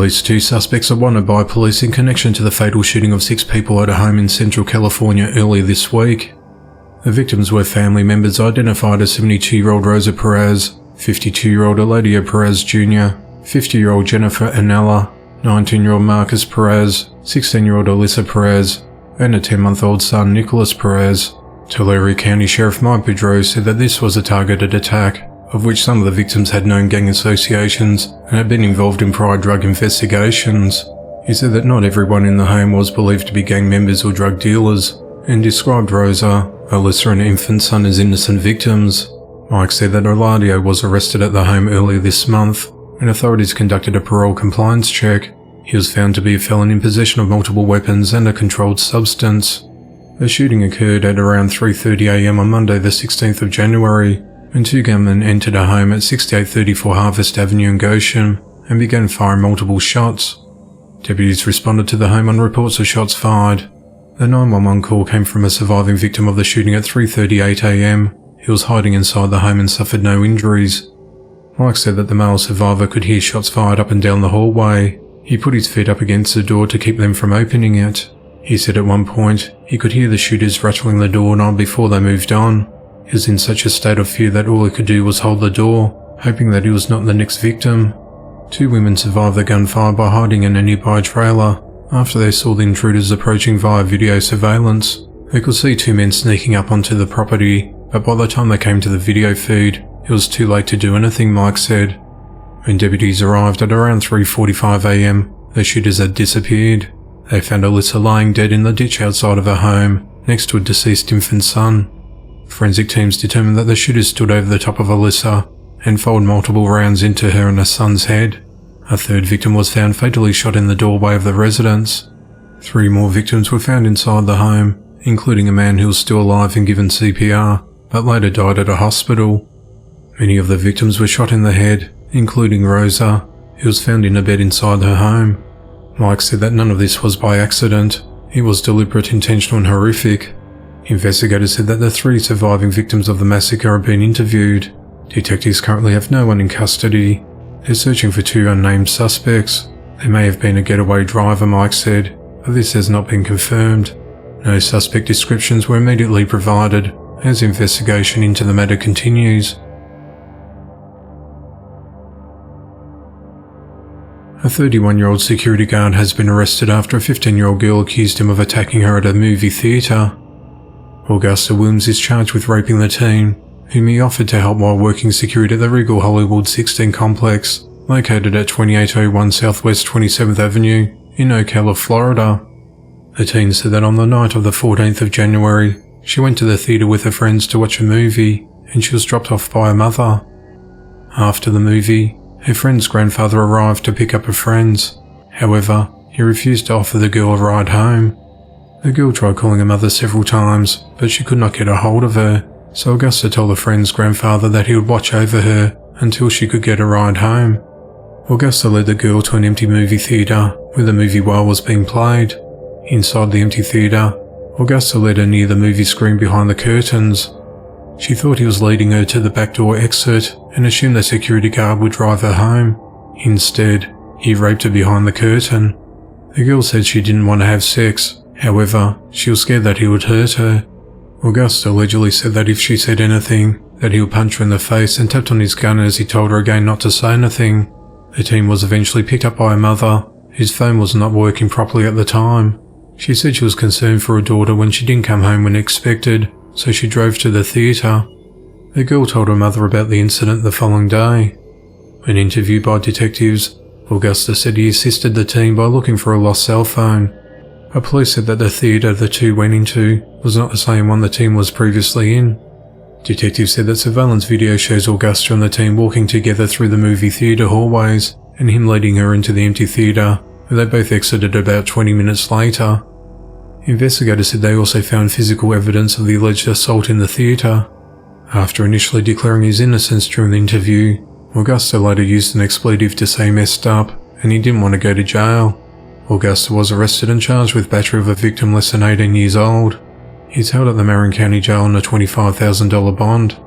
least 2 suspects are wanted by police in connection to the fatal shooting of 6 people at a home in Central California early this week. The victims were family members identified as 72-year-old Rosa Perez, 52-year-old Eladio Perez Jr., 50-year-old Jennifer Anella, 19-year-old Marcus Perez, 16-year-old Alyssa Perez, and a 10-month-old son Nicholas Perez. Tulare County Sheriff Mike Boudreaux said that this was a targeted attack, of which some of the victims had known gang associations and had been involved in prior drug investigations. He said that not everyone in the home was believed to be gang members or drug dealers, and described Rosa, Alyssa and infant son as innocent victims. Mike said that Eladio was arrested at the home earlier this month, and authorities conducted a parole compliance check. He was found to be a felon in possession of multiple weapons and a controlled substance. The shooting occurred at around 3:30 a.m. on Monday the 16th of January, when 2 gunmen entered a home at 6834 Harvest Avenue in Goshen and began firing multiple shots. Deputies responded to the home on reports of shots fired. The 911 call came from a surviving victim of the shooting at 3:38 a.m. He was hiding inside the home and suffered no injuries. Mike said that the male survivor could hear shots fired up and down the hallway. He put his feet up against the door to keep them from opening it. He said at one point he could hear the shooters rattling the doorknob before they moved on. He was in such a state of fear that all he could do was hold the door, hoping that he was not the next victim. 2 women survived the gunfire by hiding in a nearby trailer after they saw the intruders approaching via video surveillance. They could see 2 men sneaking up onto the property, but by the time they came to the video feed, it was too late to do anything, Mike said. When deputies arrived at around 3:45 a.m, the shooters had disappeared. They found Alyssa lying dead in the ditch outside of her home, next to a deceased infant son. Forensic teams determined that the shooters stood over the top of Alyssa and fired multiple rounds into her and her son's head. A 3rd victim was found fatally shot in the doorway of the residence. 3 more victims were found inside the home, including a man who was still alive and given CPR, but later died at a hospital. Many of the victims were shot in the head, including Rosa, who was found in a bed inside her home. Mike said that none of this was by accident. It was deliberate, intentional and horrific. Investigators said that the 3 surviving victims of the massacre have been interviewed. Detectives currently have no one in custody. They're searching for 2 unnamed suspects. There may have been a getaway driver, Mike said, but this has not been confirmed. No suspect descriptions were immediately provided as investigation into the matter continues. A 31-year-old security guard has been arrested after a 15-year-old girl accused him of attacking her at a movie theatre. Augusta Williams is charged with raping the teen, whom he offered to help while working security at the Regal Hollywood 16 complex, located at 2801 Southwest 27th Avenue in Ocala, Florida. The teen said that on the night of the 14th of January, she went to the theatre with her friends to watch a movie, and she was dropped off by her mother. After the movie, her friend's grandfather arrived to pick up her friends. However, he refused to offer the girl a ride home. The girl tried calling her mother several times, but she could not get a hold of her, so Augusta told her friend's grandfather that he would watch over her until she could get a ride home. Augusta led the girl to an empty movie theatre where the movie Wild was being played. Inside the empty theatre, Augusta led her near the movie screen behind the curtains. She thought he was leading her to the back door exit and assumed the security guard would drive her home. Instead, he raped her behind the curtain. The girl said she didn't want to have sex. However, she was scared that he would hurt her. Augusta allegedly said that if she said anything, that he would punch her in the face and tapped on his gun as he told her again not to say anything. The teen was eventually picked up by her mother, whose phone was not working properly at the time. She said she was concerned for her daughter when she didn't come home when expected, so she drove to the theatre. The girl told her mother about the incident the following day. When interviewed by detectives, Augusta said he assisted the teen by looking for a lost cell phone. But police said that the theatre the two went into was not the same one the teen was previously in. Detectives said that surveillance video shows Augusta and the teen walking together through the movie theatre hallways and him leading her into the empty theatre, where they both exited about 20 minutes later. Investigators said they also found physical evidence of the alleged assault in the theatre. After initially declaring his innocence during the interview, Augusta later used an expletive to say he messed up and he didn't want to go to jail. Augusta was arrested and charged with battery of a victim less than 18 years old. He's held at the Marin County Jail on a $25,000 bond.